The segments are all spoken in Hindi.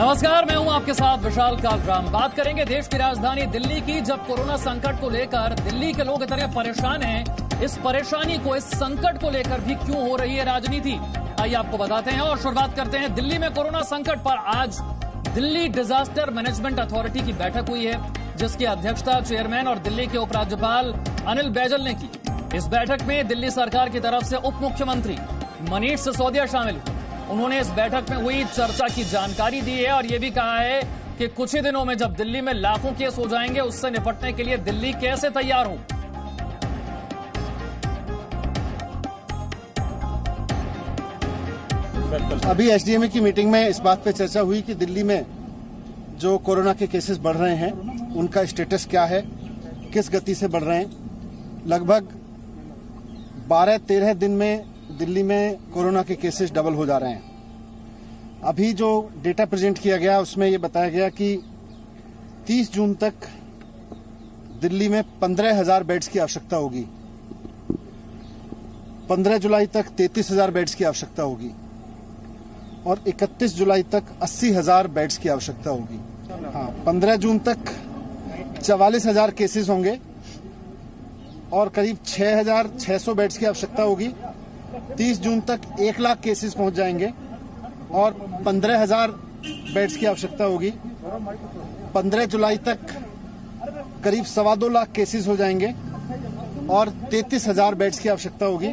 नमस्कार, मैं हूं आपके साथ विशाल कालराम। बात करेंगे देश की राजधानी दिल्ली की। जब कोरोना संकट को लेकर दिल्ली के लोग इतने परेशान हैं, इस परेशानी को, इस संकट को लेकर भी क्यों हो रही है राजनीति, आइए आपको बताते हैं। और शुरुआत करते हैं दिल्ली में कोरोना संकट पर। आज दिल्ली डिजास्टर मैनेजमेंट अथॉरिटी की बैठक हुई है, जिसकी अध्यक्षता चेयरमैन और दिल्ली के उपराज्यपाल अनिल बैजल ने की। इस बैठक में दिल्ली सरकार की तरफ से उप मुख्यमंत्री मनीष सिसोदिया शामिल हुए। उन्होंने इस बैठक में हुई चर्चा की जानकारी दी है और यह भी कहा है कि कुछ ही दिनों में जब दिल्ली में लाखों केस हो जाएंगे, उससे निपटने के लिए दिल्ली कैसे तैयार हो। अभी एसडीएमए की मीटिंग में इस बात पे चर्चा हुई कि दिल्ली में जो कोरोना के केसेस बढ़ रहे हैं, उनका स्टेटस क्या है, किस गति से बढ़ रहे हैं। लगभग 12-13 दिन में दिल्ली में कोरोना के केसेस डबल हो जा रहे हैं। अभी जो डेटा प्रेजेंट किया गया उसमें ये बताया गया कि 30 जून तक दिल्ली में 15,000 बेड्स की आवश्यकता होगी, 15 जुलाई तक 33,000 बेड्स की आवश्यकता होगी और 31 जुलाई तक 80,000 बेड्स की आवश्यकता होगी। 15 जून तक 44,000 केसेस होंगे और करीब 6,600 बेड्स की आवश्यकता होगी। 30 जून तक 1 लाख केसेस पहुंच जाएंगे और 15,000 बेड्स की आवश्यकता होगी। 15 जुलाई तक करीब 2.25 लाख केसेस हो जाएंगे और 33,000 बेड्स की आवश्यकता होगी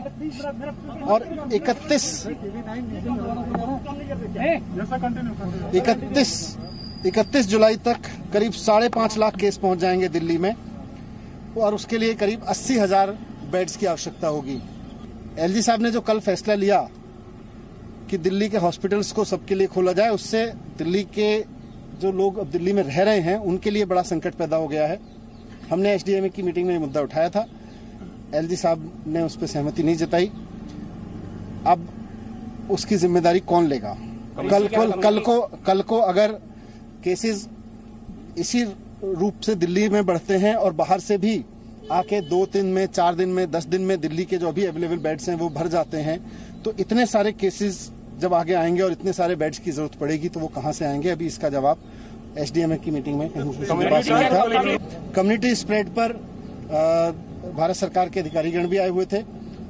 और 31 जुलाई तक करीब 5.5 लाख केस पहुंच जाएंगे दिल्ली में और उसके लिए करीब 80,000 बेड्स की आवश्यकता होगी। एलजी साहब ने जो कल फैसला लिया कि दिल्ली के हॉस्पिटल्स को सबके लिए खोला जाए, उससे दिल्ली के जो लोग अब दिल्ली में रह रहे हैं उनके लिए बड़ा संकट पैदा हो गया है। हमने एसडीएमए की मीटिंग में ये मुद्दा उठाया था, एलजी साहब ने उस पर सहमति नहीं जताई। अब उसकी जिम्मेदारी कौन लेगा? कल को अगर केसेस इसी रूप से दिल्ली में बढ़ते हैं और बाहर से भी आके 2 दिन में, 4 दिन में, 10 दिन में दिल्ली के जो अभी अवेलेबल बेड्स हैं वो भर जाते हैं, तो इतने सारे केसेस जब आगे आएंगे और इतने सारे बेड्स की जरूरत पड़ेगी तो वो कहां से आएंगे? अभी इसका जवाब एसडीएमए की मीटिंग में कहीं था। कम्युनिटी स्प्रेड पर भारत सरकार के अधिकारीगण भी आए हुए थे।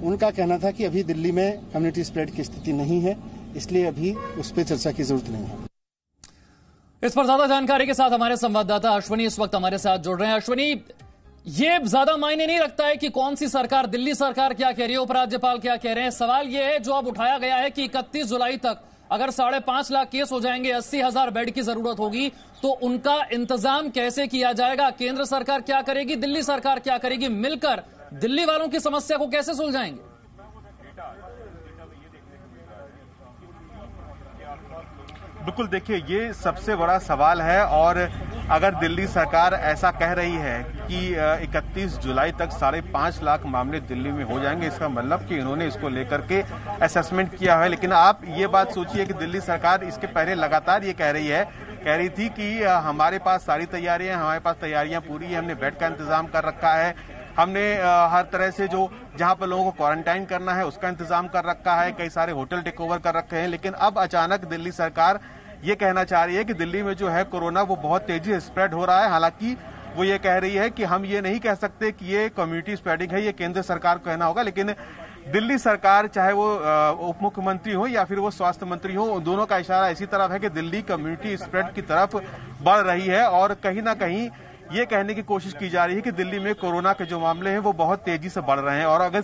उनका कहना था कि अभी दिल्ली में कम्युनिटी स्प्रेड की स्थिति नहीं है, इसलिए अभी उस पर चर्चा की जरूरत नहीं है। इस पर ज्यादा जानकारी के साथ हमारे संवाददाता अश्विनी इस वक्त हमारे साथ जुड़ रहे हैं। अश्विनी, ये ज्यादा मायने नहीं रखता है कि कौन सी सरकार, दिल्ली सरकार क्या कह रही है, उपराज्यपाल क्या कह रहे हैं। सवाल यह है जो अब उठाया गया है कि 31 जुलाई तक अगर 5.5 लाख केस हो जाएंगे, 80,000 बेड की जरूरत होगी, तो उनका इंतजाम कैसे किया जाएगा? केंद्र सरकार क्या करेगी, दिल्ली सरकार क्या करेगी? मिलकर दिल्ली वालों की समस्या को कैसे सुलझाएंगे? बिल्कुल, देखिए ये सबसे बड़ा सवाल है और अगर दिल्ली सरकार ऐसा कह रही है कि 31 जुलाई तक 5.5 लाख मामले दिल्ली में हो जाएंगे, इसका मतलब कि इन्होंने इसको लेकर के असेसमेंट किया है। लेकिन आप ये बात सोचिए कि दिल्ली सरकार इसके पहले लगातार ये कह रही थी कि हमारे पास सारी तैयारियां, हमारे पास तैयारियां पूरी है, हमने बेड का इंतजाम कर रखा है, हमने हर तरह से जो जहां पर लोगों को क्वारंटाइन करना है उसका इंतजाम कर रखा है, कई सारे होटल टेक ओवर कर रखे हैं। लेकिन अब अचानक दिल्ली सरकार ये कहना चाह रही है कि दिल्ली में जो है कोरोना वो बहुत तेजी से स्प्रेड हो रहा है। हालांकि वो ये कह रही है कि हम ये नहीं कह सकते कि ये कम्युनिटी स्प्रेडिंग है, ये केंद्र सरकार को कहना होगा। लेकिन दिल्ली सरकार, चाहे वो उप मुख्यमंत्री हो या फिर वो स्वास्थ्य मंत्री हो, दोनों का इशारा इसी तरफ है कि दिल्ली कम्युनिटी स्प्रेड की तरफ बढ़ रही है और कहीं ना कहीं ये कहने की कोशिश की जा रही है कि दिल्ली में कोरोना के जो मामले हैं वो बहुत तेजी से बढ़ रहे हैं। और अगर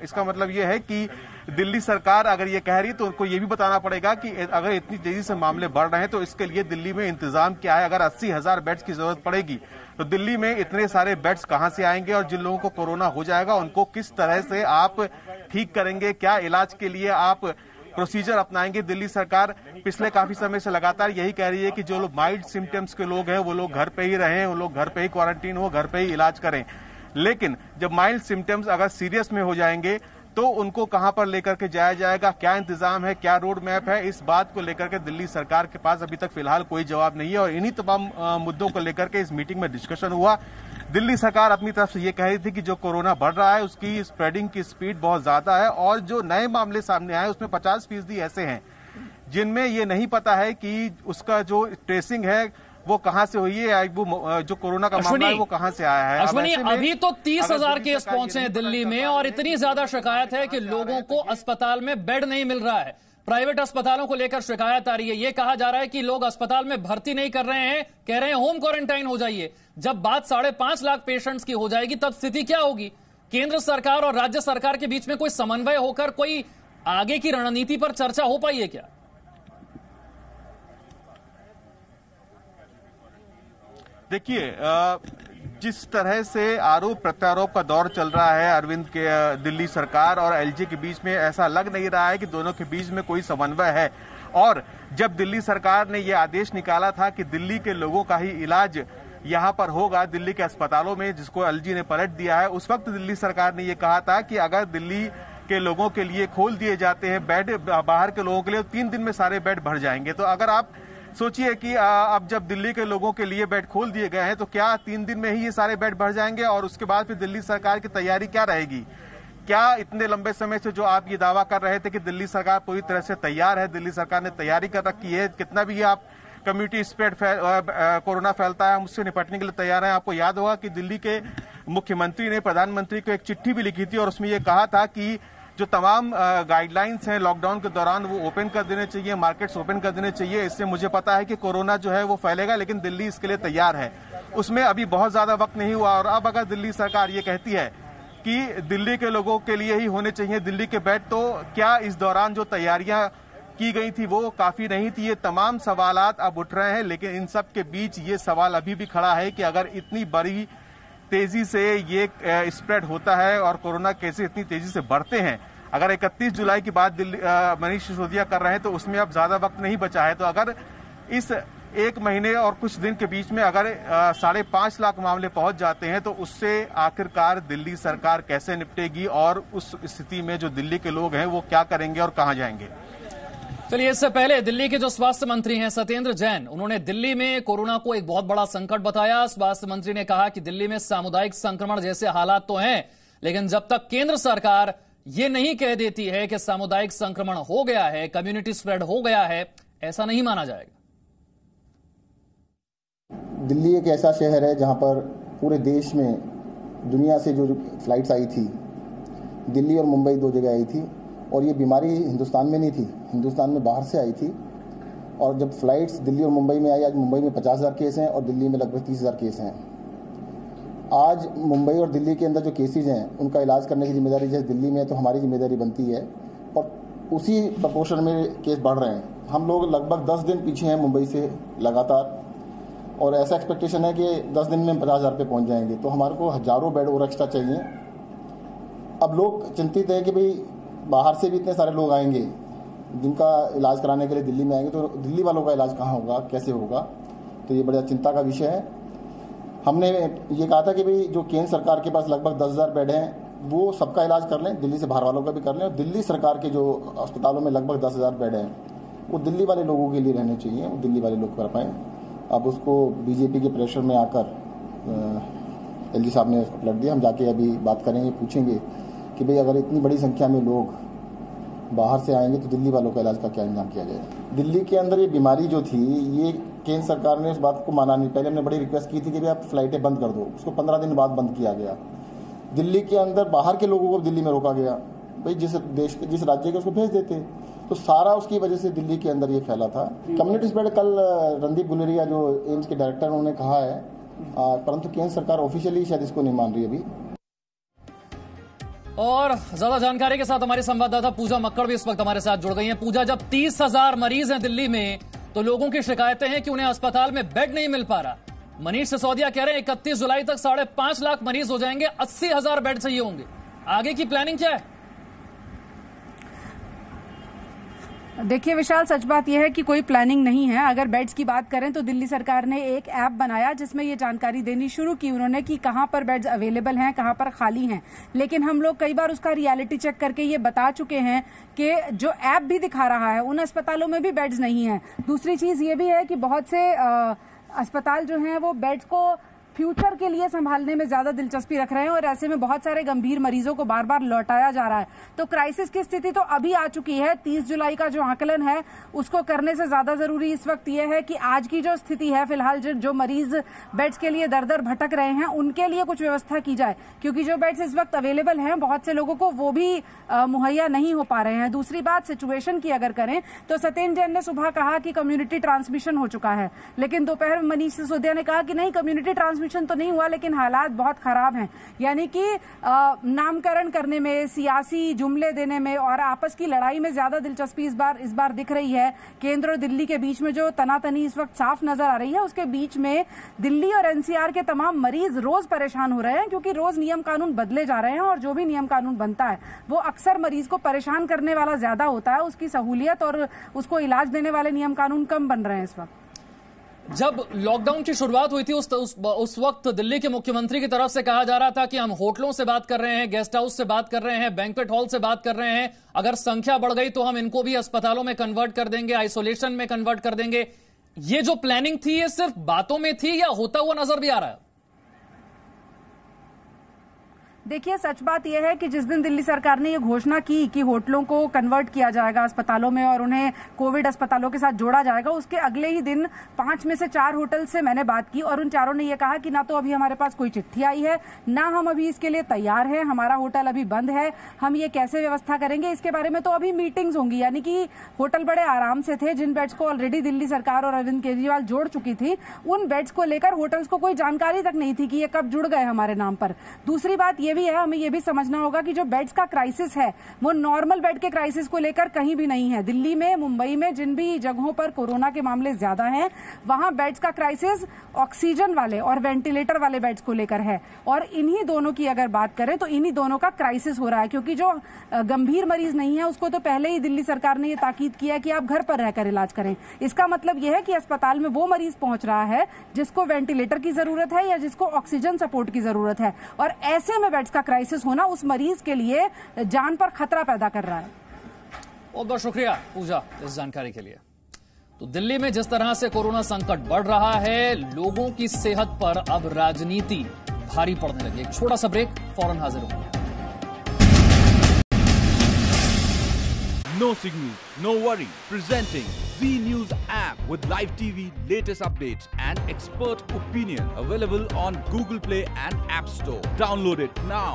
इसका मतलब ये है कि दिल्ली सरकार अगर ये कह रही है तो उनको ये भी बताना पड़ेगा कि अगर इतनी तेजी से मामले बढ़ रहे हैं तो इसके लिए दिल्ली में इंतजाम क्या है। अगर 80,000 बेड्स की जरूरत पड़ेगी तो दिल्ली में इतने सारे बेड्स कहां से आएंगे और जिन लोगों को कोरोना हो जाएगा उनको किस तरह से आप ठीक करेंगे, क्या इलाज के लिए आप प्रोसीजर अपनाएंगे। दिल्ली सरकार पिछले काफी समय से लगातार यही कह रही है कि जो लोग माइल्ड सिम्टम्स के लोग हैं वो लोग घर पे ही रहें, वो लोग घर पे ही क्वारंटीन हो, घर पे ही इलाज करें। लेकिन जब माइल्ड सिम्टम्स अगर सीरियस में हो जाएंगे तो उनको कहां पर लेकर के जाया जाएगा, क्या इंतजाम है, क्या रोड मैप है, इस बात को लेकर के दिल्ली सरकार के पास अभी तक फिलहाल कोई जवाब नहीं है। और इन्हीं तमाम मुद्दों को लेकर के इस मीटिंग में डिस्कशन हुआ। दिल्ली सरकार अपनी तरफ से ये कह रही थी कि जो कोरोना बढ़ रहा है उसकी स्प्रेडिंग की स्पीड बहुत ज्यादा है और जो नए मामले सामने आए उसमें 50% ऐसे हैं जिनमें ये नहीं पता है कि उसका जो ट्रेसिंग है वो कहां से हुई है, वो जो कोरोना का मामला है वो कहां से आया है। अश्विनी, अभी तो 30,000 केस पहुंचे हैं दिल्ली में और इतनी ज्यादा शिकायत है कि लोगों को अस्पताल में बेड नहीं मिल रहा है। प्राइवेट अस्पतालों को लेकर शिकायत आ रही है। यह कहा जा रहा है कि लोग अस्पताल में भर्ती नहीं कर रहे हैं, कह रहे हैं होम क्वारंटाइन हो जाइए। जब बात 5.5 लाख पेशेंट्स की हो जाएगी तब स्थिति क्या होगी? केंद्र सरकार और राज्य सरकार के बीच में कोई समन्वय होकर कोई आगे की रणनीति पर चर्चा हो पाई है क्या? देखिए, जिस तरह से आरोप प्रत्यारोप का दौर चल रहा है अरविंद के दिल्ली सरकार और एलजी के बीच में, ऐसा लग नहीं रहा है कि दोनों के बीच में कोई समन्वय है। और जब दिल्ली सरकार ने यह आदेश निकाला था कि दिल्ली के लोगों का ही इलाज यहां पर होगा दिल्ली के अस्पतालों में, जिसको एलजी ने पलट दिया है, उस वक्त दिल्ली सरकार ने यह कहा था कि अगर दिल्ली के लोगों के लिए खोल दिए जाते हैं बेड बाहर के लोगों के लिए, 3 दिन में सारे बेड भर जाएंगे। तो अगर आप सोचिए कि अब जब दिल्ली के लोगों के लिए बेड खोल दिए गए हैं तो क्या 3 दिन में ही ये सारे बेड भर जाएंगे? और उसके बाद फिर दिल्ली सरकार की तैयारी क्या रहेगी? क्या इतने लंबे समय से जो आप ये दावा कर रहे थे कि दिल्ली सरकार पूरी तरह से तैयार है, दिल्ली सरकार ने तैयारी कर रखी है, कितना भी आप कम्युनिटी स्प्रेड कोरोना फैलता है हम उससे निपटने के लिए तैयार हैं। आपको याद होगा कि दिल्ली के मुख्यमंत्री ने प्रधानमंत्री को एक चिट्ठी भी लिखी थी और उसमें यह कहा था कि जो तमाम गाइडलाइंस हैं लॉकडाउन के दौरान वो ओपन कर देने चाहिए, मार्केट्स ओपन कर देने चाहिए। इससे मुझे पता है कि कोरोना जो है वो फैलेगा, लेकिन दिल्ली इसके लिए तैयार है। उसमें अभी बहुत ज्यादा वक्त नहीं हुआ और अब अगर दिल्ली सरकार ये कहती है कि दिल्ली के लोगों के लिए ही होने चाहिए दिल्ली के बेड, तो क्या इस दौरान जो तैयारियां की गई थी वो काफी नहीं थी? ये तमाम सवालात अब उठ रहे हैं, लेकिन इन सब के बीच ये सवाल अभी भी खड़ा है कि अगर इतनी बड़ी तेजी से ये स्प्रेड होता है और कोरोना केसेस इतनी तेजी से बढ़ते हैं, अगर 31 जुलाई की बात दिल्ली मनीष सिसोदिया कर रहे हैं तो उसमें अब ज्यादा वक्त नहीं बचा है। तो अगर इस 1 महीने और कुछ दिन के बीच में अगर 5.5 लाख मामले पहुंच जाते हैं तो उससे आखिरकार दिल्ली सरकार कैसे निपटेगी और उस स्थिति में जो दिल्ली के लोग हैं वो क्या करेंगे और कहां जाएंगे? चलिए, इससे पहले दिल्ली के जो स्वास्थ्य मंत्री हैं सत्येंद्र जैन, उन्होंने दिल्ली में कोरोना को एक बहुत बड़ा संकट बताया। स्वास्थ्य मंत्री ने कहा कि दिल्ली में सामुदायिक संक्रमण जैसे हालात तो हैं, लेकिन जब तक केंद्र सरकार ये नहीं कह देती है कि सामुदायिक संक्रमण हो गया है, कम्युनिटी स्प्रेड हो गया है, ऐसा नहीं माना जाएगा। दिल्ली एक ऐसा शहर है जहां पर पूरे देश में दुनिया से जो फ्लाइट्स आई थी, दिल्ली और मुंबई 2 जगह आई थी, और ये बीमारी हिंदुस्तान में नहीं थी, हिंदुस्तान में बाहर से आई थी। और जब फ्लाइट्स दिल्ली और मुंबई में आई, आज मुंबई में 50,000 केस हैं और दिल्ली में लगभग 30,000 केस हैं। आज मुंबई और दिल्ली के अंदर जो केसेज हैं उनका इलाज करने की जिम्मेदारी जैसे दिल्ली में है तो हमारी जिम्मेदारी बनती है, और उसी प्रपोर्शन में केस बढ़ रहे हैं। हम लोग लगभग 10 दिन पीछे हैं मुंबई से लगातार, और ऐसा एक्सपेक्टेशन है कि 10 दिन में 50,000 पे पहुंच जाएंगे। तो हमारे को हजारों बेड और एक्स्ट्रा चाहिए। अब लोग चिंतित हैं कि भाई बाहर से भी इतने सारे लोग आएंगे जिनका इलाज कराने के लिए दिल्ली में आएंगे, तो दिल्ली वालों का इलाज कहाँ होगा, कैसे होगा? तो ये बड़ा चिंता का विषय है। हमने ये कहा था कि भाई जो केंद्र सरकार के पास लगभग 10,000 बेड हैं वो सबका इलाज कर लें, दिल्ली से बाहर वालों का भी कर लें, और दिल्ली सरकार के जो अस्पतालों में लगभग 10,000 बेड हैं वो दिल्ली वाले लोगों के लिए रहने चाहिए, वो दिल्ली वाले लोग कर पाएँ। अब उसको बीजेपी के प्रेशर में आकर एलजी साहब ने पलट दिया। हम जाके अभी बात करेंगे, पूछेंगे कि भाई अगर इतनी बड़ी संख्या में लोग बाहर से आएंगे तो दिल्ली वालों का इलाज का क्या इंतजाम किया जाएगा। दिल्ली के अंदर ये बीमारी जो थी, ये केंद्र सरकार ने इस बात को माना नहीं। पहले हमने बड़ी रिक्वेस्ट की थी कि भाई आप फ्लाइटें बंद कर दो, उसको 15 दिन बाद बंद किया गया। दिल्ली के अंदर बाहर के लोगों को दिल्ली में रोका गया, भाई जिस राज्य के उसको भेज देते। तो सारा उसकी वजह से दिल्ली के अंदर ये फैला था। कम्युनिटी स्प्रेड कल रणदीप गुलेरिया जो एम्स के डायरेक्टर उन्होंने कहा है, परंतु केंद्र सरकार ऑफिशियली शायद इसको नहीं मान रही अभी। और ज्यादा जानकारी के साथ हमारी संवाददाता पूजा मक्कड़ भी इस वक्त हमारे साथ जुड़ गई हैं। पूजा, जब 30,000 मरीज हैं दिल्ली में तो लोगों की शिकायतें हैं कि उन्हें अस्पताल में बेड नहीं मिल पा रहा। मनीष सिसोदिया कह रहे हैं 31 जुलाई तक 5.5 लाख मरीज हो जाएंगे, 80,000 बेड चाहिए होंगे। आगे की प्लानिंग क्या है? देखिए विशाल, सच बात यह है कि कोई प्लानिंग नहीं है। अगर बेड्स की बात करें तो दिल्ली सरकार ने एक ऐप बनाया जिसमें ये जानकारी देनी शुरू की उन्होंने कि कहां पर बेड्स अवेलेबल हैं, कहां पर खाली हैं। लेकिन हम लोग कई बार उसका रियलिटी चेक करके ये बता चुके हैं कि जो ऐप भी दिखा रहा है उन अस्पतालों में भी बेड्स नहीं है। दूसरी चीज ये भी है कि बहुत से अस्पताल जो हैं वो बेड्स को फ्यूचर के लिए संभालने में ज्यादा दिलचस्पी रख रहे हैं और ऐसे में बहुत सारे गंभीर मरीजों को बार बार लौटाया जा रहा है। तो क्राइसिस की स्थिति तो अभी आ चुकी है। 30 जुलाई का जो आकलन है उसको करने से ज्यादा जरूरी इस वक्त यह है कि आज की जो स्थिति है फिलहाल जो मरीज बेड्स के लिए दर दर भटक रहे हैं उनके लिए कुछ व्यवस्था की जाए, क्योंकि जो बेड्स इस वक्त अवेलेबल हैं बहुत से लोगों को वो भी मुहैया नहीं हो पा रहे हैं। दूसरी बात सिचुएशन की अगर करें तो सत्येंद्र जैन ने सुबह कहा कि कम्युनिटी ट्रांसमिशन हो चुका है, लेकिन दोपहर में मनीष सिसोदिया ने कहा कि नहीं, कम्युनिटी ट्रांसमिशन तो नहीं हुआ लेकिन हालात बहुत खराब हैं। यानी कि नामकरण करने में, सियासी जुमले देने में और आपस की लड़ाई में ज्यादा दिलचस्पी इस बार दिख रही है। केंद्र और दिल्ली के बीच में जो तनातनी इस वक्त साफ नजर आ रही है, उसके बीच में दिल्ली और एनसीआर के तमाम मरीज रोज परेशान हो रहे हैं, क्योंकि रोज नियम कानून बदले जा रहे हैं और जो भी नियम कानून बनता है वो अक्सर मरीज को परेशान करने वाला ज्यादा होता है। उसकी सहूलियत और उसको इलाज देने वाले नियम कानून कम बन रहे हैं इस वक्त। जब लॉकडाउन की शुरुआत हुई थी उस वक्त दिल्ली के मुख्यमंत्री की तरफ से कहा जा रहा था कि हम होटलों से बात कर रहे हैं, गेस्ट हाउस से बात कर रहे हैं, बैंक्वेट हॉल से बात कर रहे हैं, अगर संख्या बढ़ गई तो हम इनको भी अस्पतालों में कन्वर्ट कर देंगे, आइसोलेशन में कन्वर्ट कर देंगे। ये जो प्लानिंग थी ये सिर्फ बातों में थी या होता हुआ नजर भी आ रहा है? देखिए, सच बात यह है कि जिस दिन दिल्ली सरकार ने यह घोषणा की कि होटलों को कन्वर्ट किया जाएगा अस्पतालों में और उन्हें कोविड अस्पतालों के साथ जोड़ा जाएगा, उसके अगले ही दिन 5 में से 4 होटल से मैंने बात की और उन चारों ने यह कहा कि ना तो अभी हमारे पास कोई चिट्ठी आई है, ना हम अभी इसके लिए तैयार हैं, हमारा होटल अभी बंद है, हम ये कैसे व्यवस्था करेंगे इसके बारे में तो अभी मीटिंग्स होंगी। यानी कि होटल बड़े आराम से थे, जिन बेड्स को ऑलरेडी दिल्ली सरकार और अरविंद केजरीवाल जोड़ चुकी थी, उन बेड्स को लेकर होटल्स को कोई जानकारी तक नहीं थी कि ये कब जुड़ गए हमारे नाम पर। दूसरी बात यह भी है, हमें यह भी समझना होगा कि जो बेड्स का क्राइसिस है वो नॉर्मल बेड के क्राइसिस को लेकर कहीं भी नहीं है। दिल्ली में, मुंबई में जिन भी जगहों पर कोरोना के मामले ज्यादा हैं वहां बेड्स का क्राइसिस ऑक्सीजन वाले और वेंटिलेटर वाले बेड्स को लेकर है और इन्हीं दोनों की अगर बात करें तो इन्हीं दोनों का क्राइसिस हो रहा है, क्योंकि जो गंभीर मरीज नहीं है उसको तो पहले ही दिल्ली सरकार ने यह ताकीद किया कि आप घर पर रहकर इलाज करें। इसका मतलब यह है कि अस्पताल में वो मरीज पहुंच रहा है जिसको वेंटिलेटर की जरूरत है या जिसको ऑक्सीजन सपोर्ट की जरूरत है और ऐसे में बेड्स का क्राइसिस होना उस मरीज के लिए जान पर खतरा पैदा कर रहा है। बहुत बहुत शुक्रिया पूजा इस जानकारी के लिए। तो दिल्ली में जिस तरह से कोरोना संकट बढ़ रहा है, लोगों की सेहत पर अब राजनीति भारी पड़ने लगी। एक छोटा सा ब्रेक, फौरन हाजिर होंगे। No signal, no worry. Presenting Z News app with live TV, latest updates and expert opinion. Available on Google Play and App Store. Download it now.